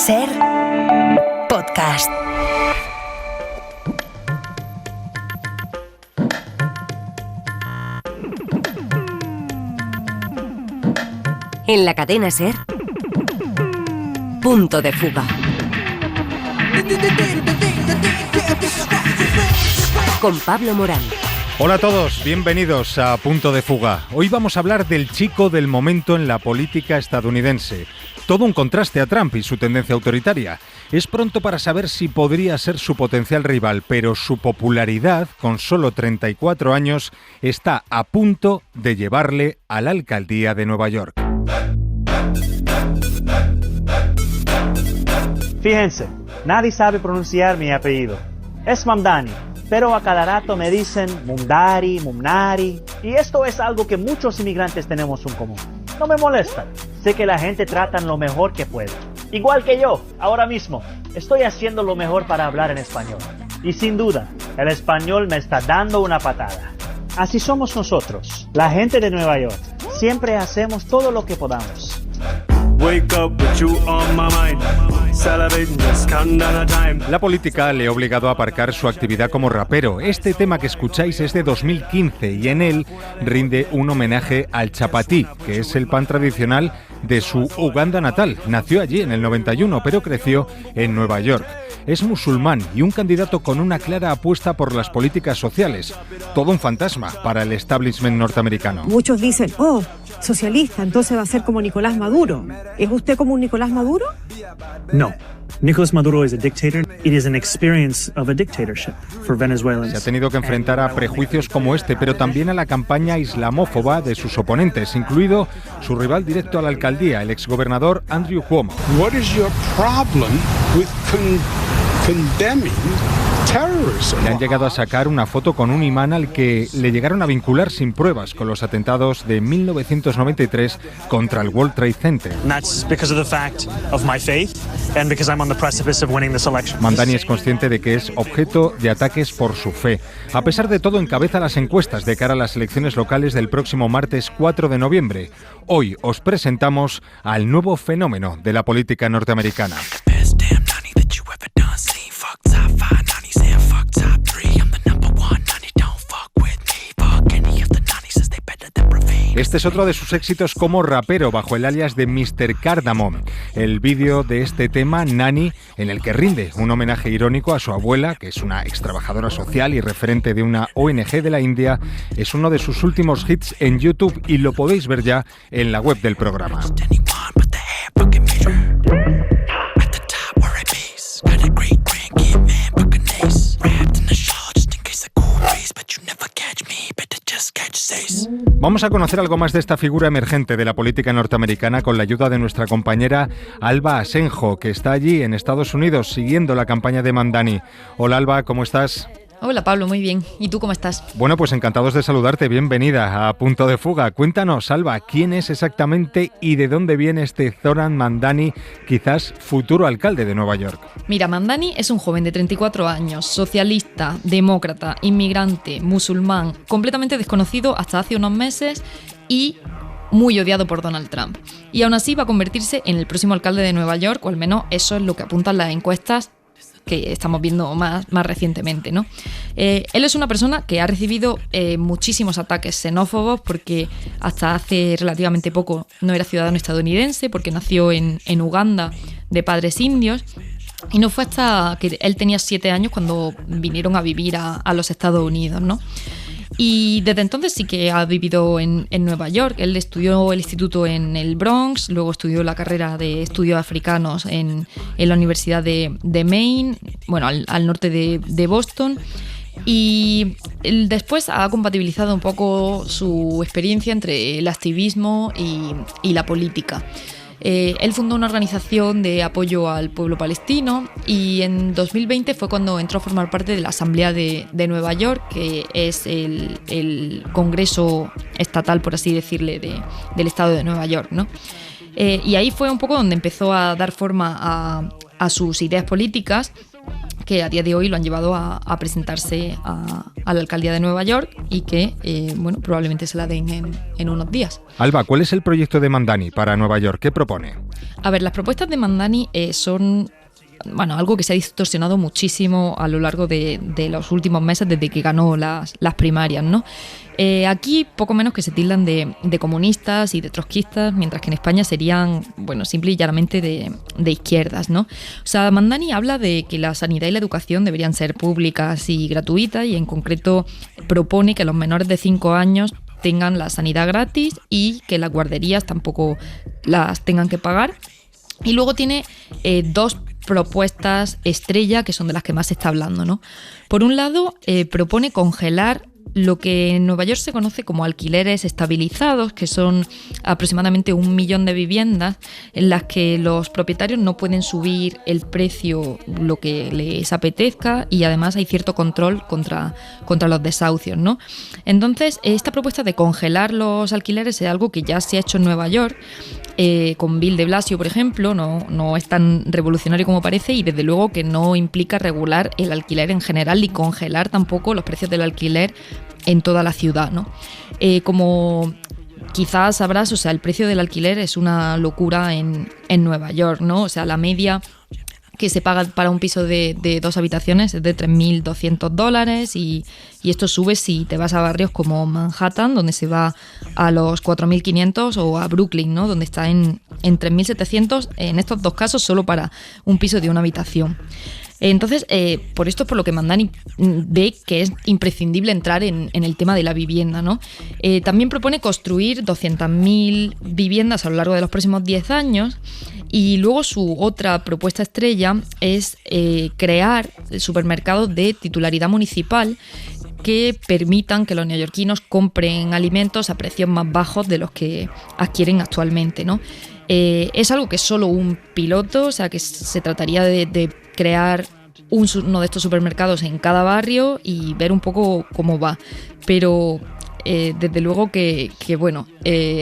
Ser podcast. En la cadena Ser, Punto de Fuga. Con Pablo Morán. Hola a todos, bienvenidos a Punto de Fuga. Hoy vamos a hablar del chico del momento en la política estadounidense. Todo un contraste a Trump y su tendencia autoritaria. Es pronto para saber si podría ser su potencial rival, pero su popularidad, con solo 34 años, está a punto de llevarle a la alcaldía de Nueva York. Fíjense, nadie sabe pronunciar mi apellido. Es Mamdani, pero a cada rato me dicen Mundari, Mumnari, y esto es algo que muchos inmigrantes tenemos en común. No me molesta, sé que la gente trata lo mejor que puede. Igual que yo, ahora mismo, estoy haciendo lo mejor para hablar en español. Y sin duda, el español me está dando una patada. Así somos nosotros, la gente de Nueva York. Siempre hacemos todo lo que podamos. Wake up with you on my mind. Celebrating just count down the time. La política le ha obligado a aparcar su actividad como rapero. Este tema que escucháis es de 2015 y en él rinde un homenaje al chapatí, que es el pan tradicional de su Uganda natal. Nació allí en el 91, pero creció en Nueva York. Es musulmán y un candidato con una clara apuesta por las políticas sociales. Todo un fantasma para el establishment norteamericano. Muchos dicen, socialista, entonces va a ser como Nicolás Maduro. ¿Es usted como un Nicolás Maduro? No. Nicolás Maduro is a dictator. It is an experience of a dictatorship for Venezuelans. Se ha tenido que enfrentar a prejuicios como este, pero también a la campaña islamófoba de sus oponentes, incluido su rival directo a la alcaldía, el exgobernador Andrew Cuomo. What is your problem with condemning terrorism? Le han llegado a sacar una foto con un imán al que le llegaron a vincular sin pruebas con los atentados de 1993 contra el World Trade Center. And that's because of the fact of my faith and because I'm on the precipice of winning this election. Mamdani es consciente de que es objeto de ataques por su fe. A pesar de todo, encabeza las encuestas de cara a las elecciones locales del próximo martes 4 de noviembre. Hoy os presentamos al nuevo fenómeno de la política norteamericana. Este es otro de sus éxitos como rapero bajo el alias de Mr. Cardamom. El vídeo de este tema, Nani, en el que rinde un homenaje irónico a su abuela, que es una extrabajadora social y referente de una ONG de la India, es uno de sus últimos hits en YouTube y lo podéis ver ya en la web del programa. Vamos a conocer algo más de esta figura emergente de la política norteamericana con la ayuda de nuestra compañera Alba Asenjo, que está allí en Estados Unidos siguiendo la campaña de Mamdani. Hola Alba, ¿cómo estás? Hola Pablo, muy bien. ¿Y tú cómo estás? Bueno, pues encantados de saludarte. Bienvenida a Punto de Fuga. Cuéntanos, Alba, ¿quién es exactamente y de dónde viene este Zoran Mamdani, quizás futuro alcalde de Nueva York? Mira, Mamdani es un joven de 34 años, socialista, demócrata, inmigrante, musulmán, completamente desconocido hasta hace unos meses y muy odiado por Donald Trump. Y aún así va a convertirse en el próximo alcalde de Nueva York, o al menos eso es lo que apuntan las encuestas que estamos viendo más recientemente, ¿no? Él es una persona que ha recibido muchísimos ataques xenófobos porque hasta hace relativamente poco no era ciudadano estadounidense porque nació en Uganda de padres indios. Y no fue hasta que él tenía 7 años cuando vinieron a vivir a los Estados Unidos, ¿no? Y desde entonces sí que ha vivido en Nueva York. Él estudió el instituto en el Bronx, luego estudió la carrera de estudios africanos en la Universidad de Maine, bueno, al norte de Boston. Y él después ha compatibilizado un poco su experiencia entre el activismo y la política. Él fundó una organización de apoyo al pueblo palestino y en 2020 fue cuando entró a formar parte de la Asamblea de Nueva York, que es el Congreso estatal, por así decirle, del estado de Nueva York, ¿no? Y ahí fue un poco donde empezó a dar forma a sus ideas políticas, que a día de hoy lo han llevado a presentarse a la alcaldía de Nueva York y que, bueno, probablemente se la den en unos días. Alba, ¿cuál es el proyecto de Mamdani para Nueva York? ¿Qué propone? A ver, las propuestas de Mamdani son... Bueno, algo que se ha distorsionado muchísimo a lo largo de los últimos meses desde que ganó las primarias, ¿no? Aquí poco menos que se tildan de comunistas y de trotskistas, mientras que en España serían, bueno, simple y llanamente de izquierdas, ¿no? O sea, Mamdani habla de que la sanidad y la educación deberían ser públicas y gratuitas, y en concreto propone que los menores de 5 años tengan la sanidad gratis y que las guarderías tampoco las tengan que pagar. Y luego tiene dos propuestas estrella que son de las que más se está hablando, ¿no? Por un lado, propone congelar lo que en Nueva York se conoce como alquileres estabilizados, que son aproximadamente 1 millón de viviendas en las que los propietarios no pueden subir el precio lo que les apetezca, y además hay cierto control contra los desahucios, ¿no? Entonces, esta propuesta de congelar los alquileres es algo que ya se ha hecho en Nueva York, con Bill de Blasio, por ejemplo. No es tan revolucionario como parece, y desde luego que no implica regular el alquiler en general ni congelar tampoco los precios del alquiler en toda la ciudad, ¿no? Como quizás sabrás, o sea, el precio del alquiler es una locura en Nueva York, ¿no? O sea, la media que se paga para un piso de 2 habitaciones es de $3.200, y esto sube si te vas a barrios como Manhattan, donde se va a los 4.500, o a Brooklyn, ¿no? Donde está en 3.700, en estos dos casos solo para un piso de 1 habitación. Entonces, por esto es por lo que Mamdani ve que es imprescindible entrar en el tema de la vivienda, ¿no? También propone construir 200.000 viviendas a lo largo de los próximos 10 años, y luego su otra propuesta estrella es crear supermercados de titularidad municipal que permitan que los neoyorquinos compren alimentos a precios más bajos de los que adquieren actualmente, ¿no? Es algo que es solo un piloto, o sea que se trataría de crear uno de estos supermercados en cada barrio y ver un poco cómo va. Pero desde luego que bueno,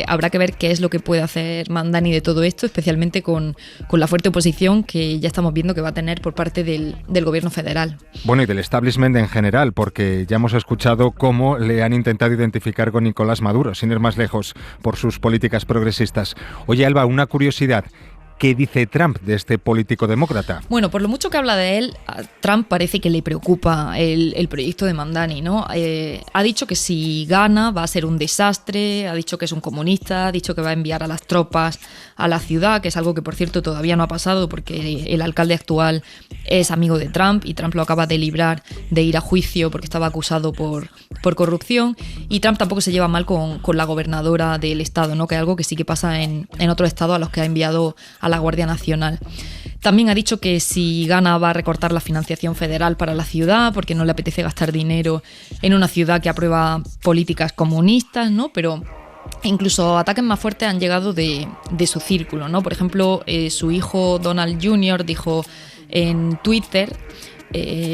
habrá que ver qué es lo que puede hacer Mamdani de todo esto, especialmente con la fuerte oposición que ya estamos viendo que va a tener por parte del gobierno federal. Bueno, y del establishment en general, porque ya hemos escuchado cómo le han intentado identificar con Nicolás Maduro, sin ir más lejos, por sus políticas progresistas. Oye, Alba, una curiosidad. ¿Qué dice Trump de este político demócrata? Bueno, por lo mucho que habla de él, a Trump parece que le preocupa el proyecto de Mamdani, ¿no? Ha dicho que si gana va a ser un desastre, ha dicho que es un comunista, ha dicho que va a enviar a las tropas a la ciudad, que es algo que, por cierto, todavía no ha pasado porque el alcalde actual es amigo de Trump y Trump lo acaba de librar de ir a juicio porque estaba acusado por corrupción, y Trump tampoco se lleva mal con la gobernadora del estado, ¿no? Que es algo que sí que pasa en otros estados a los que ha enviado a la Guardia Nacional. También ha dicho que si gana va a recortar la financiación federal para la ciudad porque no le apetece gastar dinero en una ciudad que aprueba políticas comunistas, ¿no? Pero incluso ataques más fuertes han llegado de su círculo, ¿no? Por ejemplo, su hijo Donald Jr. dijo en Twitter: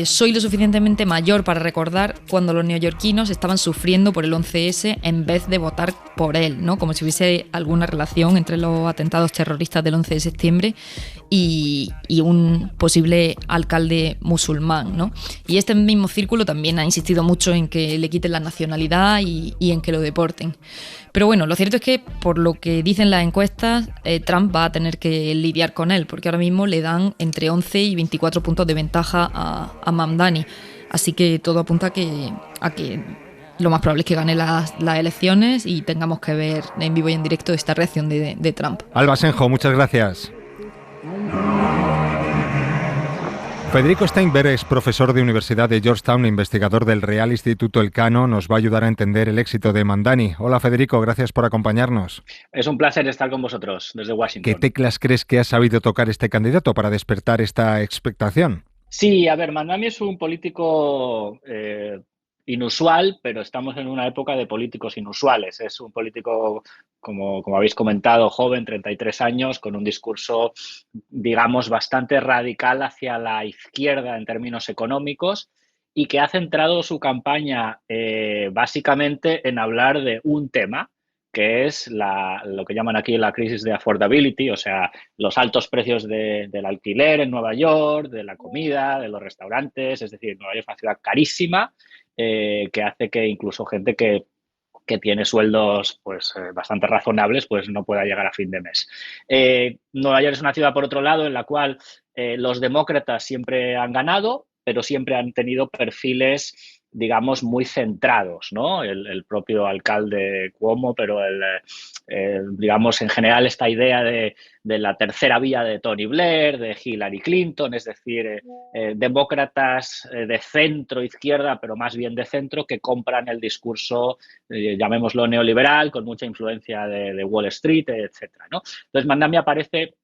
soy lo suficientemente mayor para recordar cuando los neoyorquinos estaban sufriendo por el 11S en vez de votar por él, ¿no? Como si hubiese alguna relación entre los atentados terroristas del 11 de septiembre y un posible alcalde musulmán, ¿no? Y este mismo círculo también ha insistido mucho en que le quiten la nacionalidad y en que lo deporten. Pero bueno, lo cierto es que, por lo que dicen las encuestas, Trump va a tener que lidiar con él, porque ahora mismo le dan entre 11 y 24 puntos de ventaja a Mamdani. Así que todo apunta a que lo más probable es que gane las elecciones y tengamos que ver en vivo y en directo esta reacción de Trump. Alba Senjo, muchas gracias. Federico Steinberg es profesor de Universidad de Georgetown e investigador del Real Instituto Elcano. Nos va a ayudar a entender el éxito de Mamdani. Hola Federico, gracias por acompañarnos. Es un placer estar con vosotros desde Washington. ¿Qué teclas crees que ha sabido tocar este candidato para despertar esta expectación? Sí, a ver, Mamdani es un político inusual, pero estamos en una época de políticos inusuales. Es un político, como habéis comentado, joven, 33 años, con un discurso, digamos, bastante radical hacia la izquierda en términos económicos, y que ha centrado su campaña básicamente en hablar de un tema, que es lo que llaman aquí la crisis de affordability, o sea, los altos precios del alquiler en Nueva York, de la comida, de los restaurantes. Es decir, Nueva York es una ciudad carísima, que hace que incluso gente que tiene sueldos pues bastante razonables, pues no pueda llegar a fin de mes. Nueva York es una ciudad, por otro lado, en la cual los demócratas siempre han ganado, pero siempre han tenido perfiles, digamos, muy centrados, ¿no? El propio alcalde Cuomo, pero digamos, en general esta idea de la tercera vía de Tony Blair, de Hillary Clinton, es decir, demócratas de centro-izquierda, pero más bien de centro, que compran el discurso, llamémoslo neoliberal, con mucha influencia de Wall Street, etcétera, ¿no? Entonces, Mamdani aparece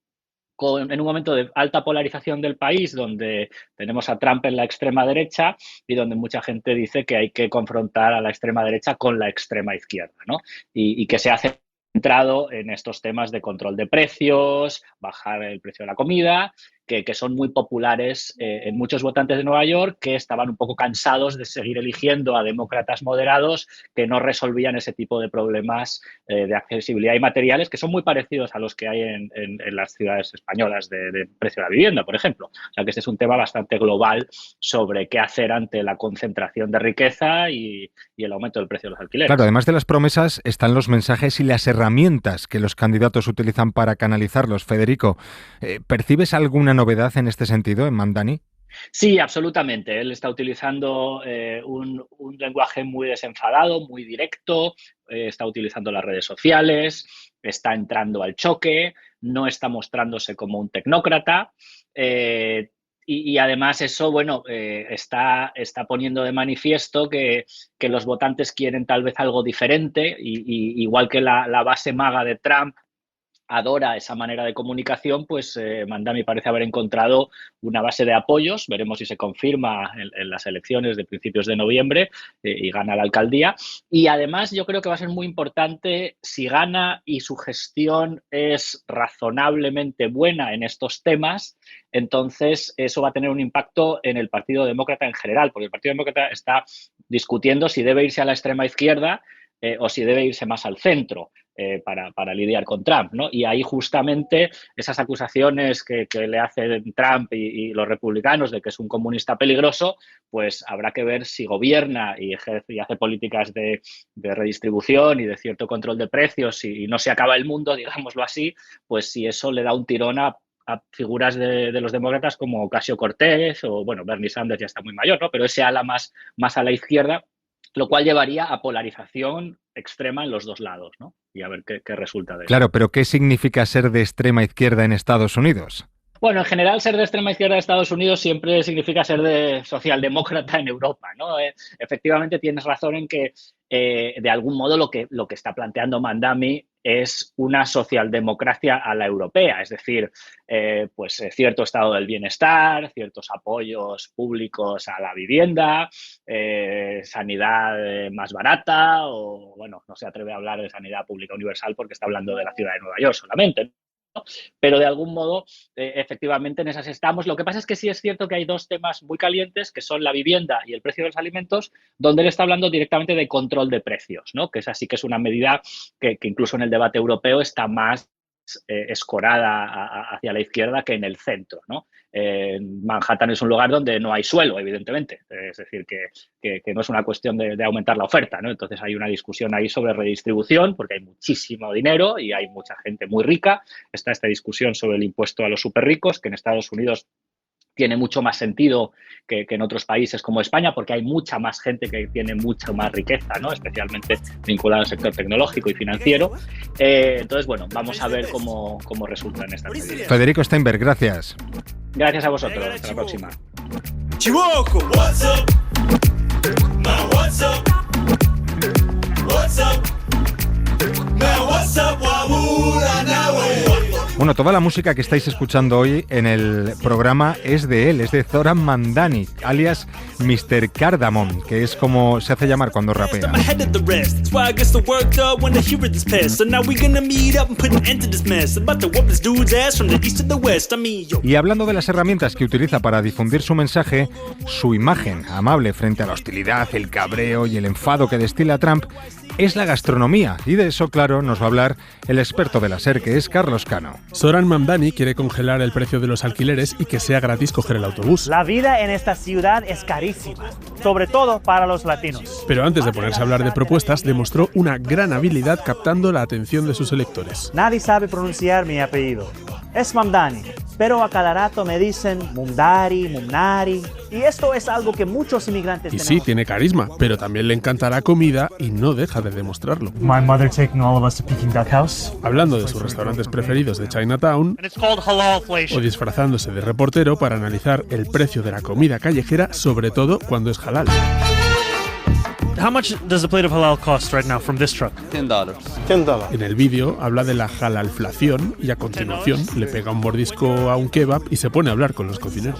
en un momento de alta polarización del país, donde tenemos a Trump en la extrema derecha y donde mucha gente dice que hay que confrontar a la extrema derecha con la extrema izquierda, ¿no? Y que se ha centrado en estos temas de control de precios, bajar el precio de la comida, que son muy populares en muchos votantes de Nueva York, que estaban un poco cansados de seguir eligiendo a demócratas moderados que no resolvían ese tipo de problemas de accesibilidad y materiales, que son muy parecidos a los que hay en las ciudades españolas de precio de la vivienda, por ejemplo. O sea, que este es un tema bastante global sobre qué hacer ante la concentración de riqueza y el aumento del precio de los alquileres. Claro, además de las promesas están los mensajes y las herramientas que los candidatos utilizan para canalizarlos. Federico, ¿percibes alguna novedad en este sentido en Mamdani? Sí, absolutamente. Él está utilizando un lenguaje muy desenfadado, muy directo, está utilizando las redes sociales, está entrando al choque, no está mostrándose como un tecnócrata. Y además eso, bueno, está poniendo de manifiesto que los votantes quieren tal vez algo diferente, y igual que la base maga de Trump adora esa manera de comunicación, pues Mamdani parece haber encontrado una base de apoyos. Veremos si se confirma en las elecciones de principios de noviembre y gana la alcaldía. Y además yo creo que va a ser muy importante si gana y su gestión es razonablemente buena en estos temas. Entonces eso va a tener un impacto en el Partido Demócrata en general, porque el Partido Demócrata está discutiendo si debe irse a la extrema izquierda o si debe irse más al centro para lidiar con Trump, ¿no? Y ahí justamente esas acusaciones que le hacen Trump y los republicanos de que es un comunista peligroso, pues habrá que ver si gobierna y hace políticas de redistribución y de cierto control de precios y no se acaba el mundo, digámoslo así, pues si eso le da un tirón a figuras de los demócratas como Ocasio-Cortez o, bueno, Bernie Sanders ya está muy mayor, ¿no? Pero ese ala más a la izquierda, lo cual llevaría a polarización extrema en los dos lados, ¿no? Y a ver qué resulta de eso. Claro, pero ¿qué significa ser de extrema izquierda en Estados Unidos? Bueno, en general ser de extrema izquierda de Estados Unidos siempre significa ser de socialdemócrata en Europa, ¿no? Efectivamente tienes razón en que de algún modo lo que está planteando Mamdani es una socialdemocracia a la europea, es decir, pues cierto estado del bienestar, ciertos apoyos públicos a la vivienda, sanidad más barata, o bueno, no se atreve a hablar de sanidad pública universal porque está hablando de la ciudad de Nueva York solamente, ¿no? Pero de algún modo, efectivamente, en esas estamos. Lo que pasa es que sí es cierto que hay dos temas muy calientes, que son la vivienda y el precio de los alimentos, donde él está hablando directamente de control de precios, ¿no? Que esa sí que es una medida que incluso en el debate europeo está más escorada hacia la izquierda que en el centro, ¿no? Manhattan es un lugar donde no hay suelo, evidentemente, es decir, que no es una cuestión de aumentar la oferta, ¿no? Entonces hay una discusión ahí sobre redistribución, porque hay muchísimo dinero y hay mucha gente muy rica. Está esta discusión sobre el impuesto a los superricos, que en Estados Unidos tiene mucho más sentido que en otros países como España, porque hay mucha más gente que tiene mucha más riqueza, ¿no? Especialmente vinculada al sector tecnológico y financiero. Entonces, bueno, vamos a ver cómo resultan estas medidas. Federico Steinberg, gracias. Gracias a vosotros. Hasta la próxima. Chihuahua, what's up? Man, what's up? What's up? Man, what's up? Bueno, toda la música que estáis escuchando hoy en el programa es de él, es de Zoran Mamdani, alias Mr. Cardamom, que es como se hace llamar cuando rapea. Y hablando de las herramientas que utiliza para difundir su mensaje, su imagen amable frente a la hostilidad, el cabreo y el enfado que destila Trump es la gastronomía, y de eso, claro, nos va a hablar el experto de la SER, que es Carlos Cano. Zoran Mamdani quiere congelar el precio de los alquileres y que sea gratis coger el autobús. La vida en esta ciudad es carísima, sobre todo para los latinos. Pero antes de ponerse a hablar de propuestas, demostró una gran habilidad captando la atención de sus electores. Nadie sabe pronunciar mi apellido. Es Mamdani, pero a cada rato me dicen Mundari, Mumnari, y esto es algo que muchos inmigrantes Y tenemos. sí, tiene carisma, pero también le encanta la comida y no deja de demostrarlo. My mother taking all of us to Peking Duck House. Hablando de sus restaurantes preferidos de Chinatown o disfrazándose de reportero para analizar el precio de la comida callejera, sobre todo cuando es halal. How much does a plate of halal cost right now from this truck? $10. En el vídeo habla de la halalflación y a continuación le pega un mordisco a un kebab y se pone a hablar con los cocineros.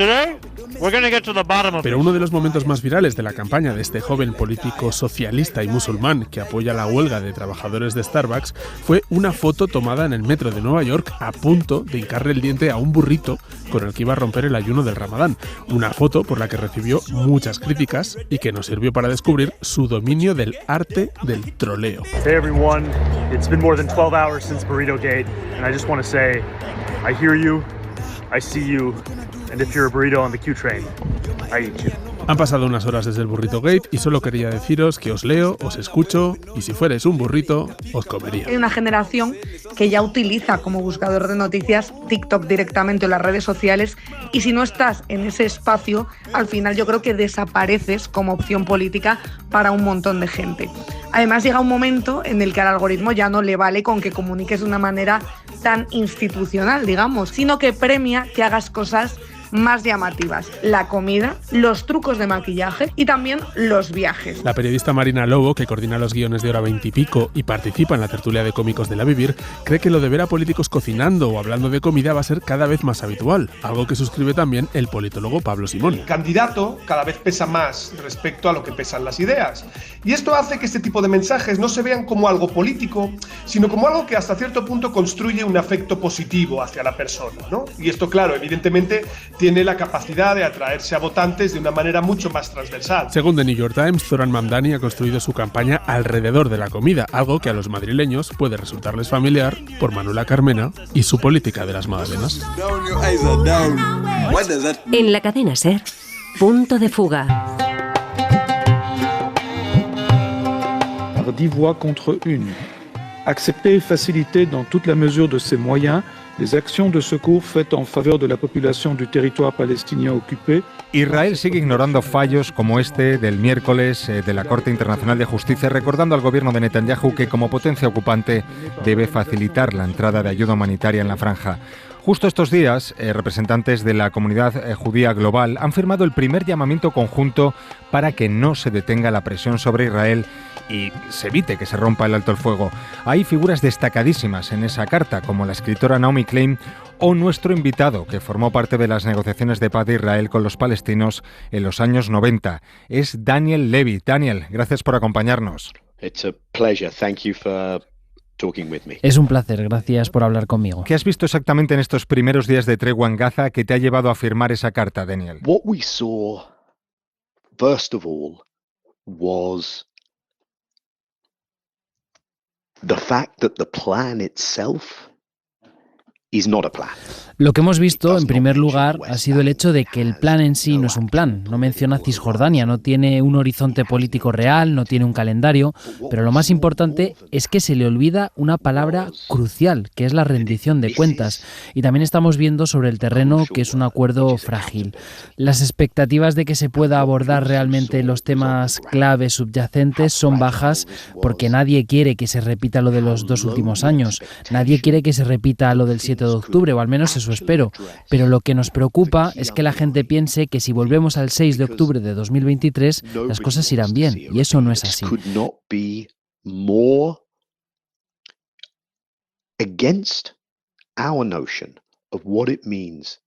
Pero uno de los momentos más virales de la campaña de este joven político socialista y musulmán que apoya la huelga de trabajadores de Starbucks fue una foto tomada en el metro de Nueva York a punto de hincarle el diente a un burrito con el que iba a romper el ayuno del Ramadán. Una foto por la que recibió muchas críticas y que nos sirvió para descubrir su dominio del arte del troleo. Hey everyone, it's been more than 12 hours since Burrito Gate, and I just want to say, I hear you, I see you, and if you're a burrito on the Q train, I eat you. Han pasado unas horas desde el Burrito Gate y solo quería deciros que os leo, os escucho y si fuerais un burrito, os comería. Hay una generación que ya utiliza como buscador de noticias TikTok directamente o las redes sociales, y si no estás en ese espacio, al final yo creo que desapareces como opción política para un montón de gente. Además llega un momento en el que al algoritmo ya no le vale con que comuniques de una manera tan institucional, digamos, sino que premia que hagas cosas más llamativas: la comida, los trucos de maquillaje y también los viajes. La periodista Marina Lobo, que coordina los guiones de Hora 20 y pico y participa en la tertulia de cómicos de La Vivir, cree que lo de ver a políticos cocinando o hablando de comida va a ser cada vez más habitual, algo que suscribe también el politólogo Pablo Simón. El candidato cada vez pesa más respecto a lo que pesan las ideas. Y esto hace que este tipo de mensajes no se vean como algo político, sino como algo que hasta cierto punto construye un afecto positivo hacia la persona, ¿no? Y esto, claro, evidentemente tiene la capacidad de atraerse a votantes de una manera mucho más transversal. Según The New York Times, Zoran Mamdani ha construido su campaña alrededor de la comida, algo que a los madrileños puede resultarles familiar por Manuela Carmena y su política de las magdalenas. En la cadena SER, Punto de Fuga. Par 10 voix contre une. Accepter et faciliter dans toute la mesure de ses moyens les actions de secours faites en faveur de la population du territoire palestinien occupé. Israel sigue ignorando fallos como este del miércoles de la Corte Internacional de Justicia, recordando al gobierno de Netanyahu que como potencia ocupante debe facilitar la entrada de ayuda humanitaria en la franja. Justo estos días, representantes de la comunidad judía global han firmado el primer llamamiento conjunto para que no se detenga la presión sobre Israel y se evite que se rompa el alto el fuego. Hay figuras destacadísimas en esa carta, como la escritora Naomi Klein o nuestro invitado, que formó parte de las negociaciones de paz de Israel con los palestinos en los años 90. Es Daniel Levy. Daniel, gracias por acompañarnos. It's a pleasure. Thank you for talking with me. Es un placer, gracias por hablar conmigo. ¿Qué has visto exactamente en estos primeros días de tregua en Gaza que te ha llevado a firmar esa carta, Daniel? What we saw, first of all, was the fact that the plan itself is not a plan. Lo que hemos visto, en primer lugar, ha sido el hecho de que el plan en sí no es un plan. No menciona Cisjordania, no tiene un horizonte político real, no tiene un calendario, pero lo más importante es que se le olvida una palabra crucial, que es la rendición de cuentas. Y también estamos viendo sobre el terreno que es un acuerdo frágil. Las expectativas de que se pueda abordar realmente los temas claves subyacentes son bajas porque nadie quiere que se repita lo de los 2 últimos años. Nadie quiere que se repita lo del 7 de octubre, o al menos eso espero. Pero lo que nos preocupa es que la gente piense que si volvemos al 6 de octubre de 2023, las cosas irán bien, y eso no es así. Against our notion of what it means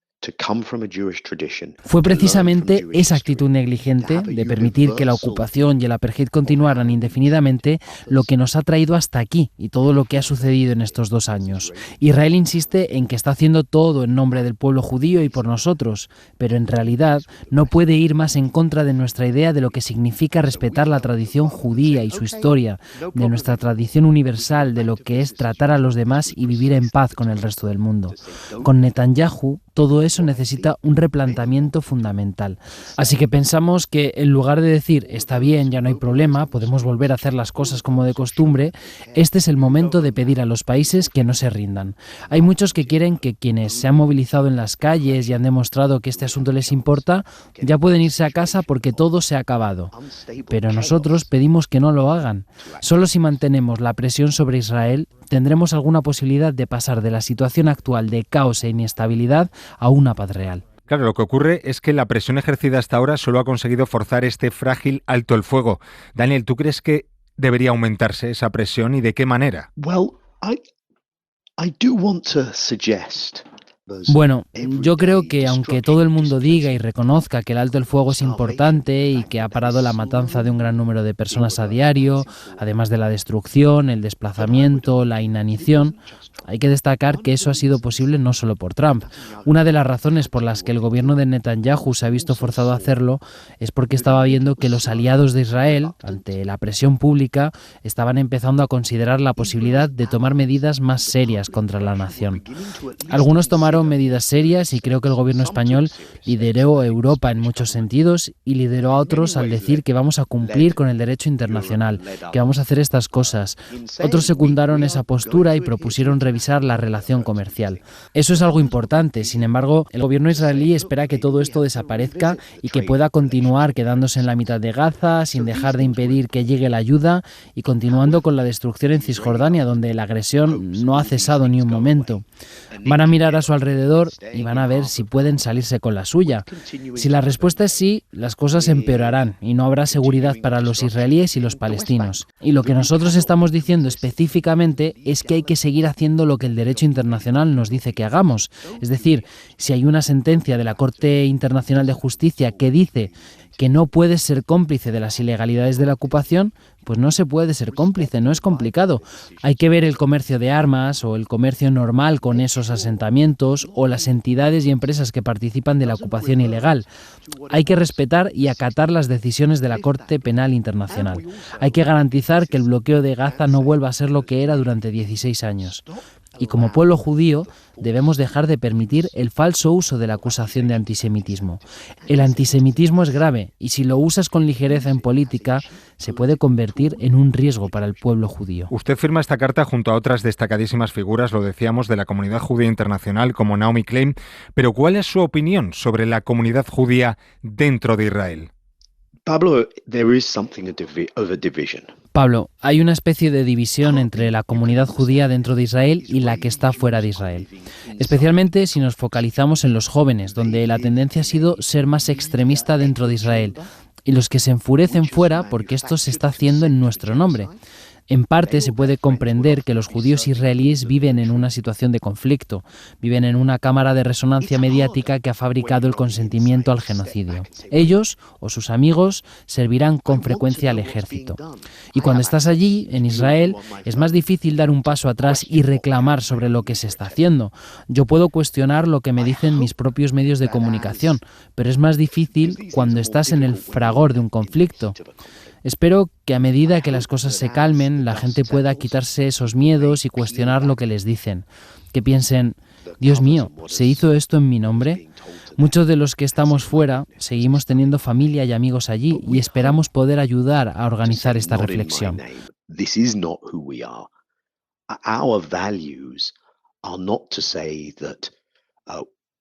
Fue precisamente esa actitud negligente de permitir que la ocupación y el apartheid continuaran indefinidamente lo que nos ha traído hasta aquí y todo lo que ha sucedido en estos 2 años. Israel insiste en que está haciendo todo en nombre del pueblo judío y por nosotros, pero en realidad no puede ir más en contra de nuestra idea de lo que significa respetar la tradición judía y su historia, de nuestra tradición universal, de lo que es tratar a los demás y vivir en paz con el resto del mundo. Con Netanyahu, todo eso necesita un replanteamiento fundamental. Así que pensamos que en lugar de decir está bien, ya no hay problema, podemos volver a hacer las cosas como de costumbre, este es el momento de pedir a los países que no se rindan. Hay muchos que quieren que quienes se han movilizado en las calles y han demostrado que este asunto les importa, ya pueden irse a casa porque todo se ha acabado. Pero nosotros pedimos que no lo hagan. Solo si mantenemos la presión sobre Israel, tendremos alguna posibilidad de pasar de la situación actual de caos e inestabilidad a una paz real. Claro, lo que ocurre es que la presión ejercida hasta ahora solo ha conseguido forzar este frágil alto el fuego. Daniel, ¿tú crees que debería aumentarse esa presión y de qué manera? Bueno, yo creo que aunque todo el mundo diga y reconozca que el alto el fuego es importante y que ha parado la matanza de un gran número de personas a diario, además de la destrucción, el desplazamiento, la inanición, hay que destacar que eso ha sido posible no solo por Trump. Una de las razones por las que el gobierno de Netanyahu se ha visto forzado a hacerlo es porque estaba viendo que los aliados de Israel, ante la presión pública, estaban empezando a considerar la posibilidad de tomar medidas más serias contra la nación. Algunos tomaron medidas serias y creo que el gobierno español lideró a Europa en muchos sentidos y lideró a otros al decir que vamos a cumplir con el derecho internacional, que vamos a hacer estas cosas. Otros secundaron esa postura y propusieron revisar la relación comercial. Eso es algo importante, sin embargo, el gobierno israelí espera que todo esto desaparezca y que pueda continuar quedándose en la mitad de Gaza sin dejar de impedir que llegue la ayuda y continuando con la destrucción en Cisjordania, donde la agresión no ha cesado ni un momento. Van a mirar a su alrededor y van a ver si pueden salirse con la suya. Si la respuesta es sí, las cosas empeorarán y no habrá seguridad para los israelíes y los palestinos. Y lo que nosotros estamos diciendo específicamente es que hay que seguir haciendo lo que el derecho internacional nos dice que hagamos. Es decir, si hay una sentencia de la Corte Internacional de Justicia que dice que no puedes ser cómplice de las ilegalidades de la ocupación, pues no se puede ser cómplice, no es complicado. Hay que ver el comercio de armas o el comercio normal con esos asentamientos o las entidades y empresas que participan de la ocupación ilegal. Hay que respetar y acatar las decisiones de la Corte Penal Internacional. Hay que garantizar que el bloqueo de Gaza no vuelva a ser lo que era durante 16 años. Y como pueblo judío debemos dejar de permitir el falso uso de la acusación de antisemitismo. El antisemitismo es grave y si lo usas con ligereza en política se puede convertir en un riesgo para el pueblo judío. Usted firma esta carta junto a otras destacadísimas figuras, lo decíamos, de la comunidad judía internacional como Naomi Klein, pero ¿cuál es su opinión sobre la comunidad judía dentro de Israel? Pablo, there is something of a division. Pablo, hay una especie de división entre la comunidad judía dentro de Israel y la que está fuera de Israel. Especialmente si nos focalizamos en los jóvenes, donde la tendencia ha sido ser más extremista dentro de Israel, y los que se enfurecen fuera porque esto se está haciendo en nuestro nombre. En parte se puede comprender que los judíos israelíes viven en una situación de conflicto, viven en una cámara de resonancia mediática que ha fabricado el consentimiento al genocidio. Ellos o sus amigos servirán con frecuencia al ejército. Y cuando estás allí, en Israel, es más difícil dar un paso atrás y reclamar sobre lo que se está haciendo. Yo puedo cuestionar lo que me dicen mis propios medios de comunicación, pero es más difícil cuando estás en el fragor de un conflicto. Espero que a medida que las cosas se calmen, la gente pueda quitarse esos miedos y cuestionar lo que les dicen. Que piensen, Dios mío, ¿se hizo esto en mi nombre? Muchos de los que estamos fuera seguimos teniendo familia y amigos allí y esperamos poder ayudar a organizar esta reflexión. This is not who we are. Our values are not to say that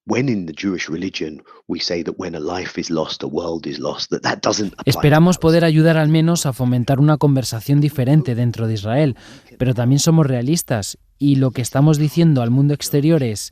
when in the Jewish religion we say that when a life is lost, a world is lost, that doesn't apply. Esperamos poder ayudar al menos a fomentar una conversación diferente dentro de Israel, pero también somos realistas y lo que estamos diciendo al mundo exterior es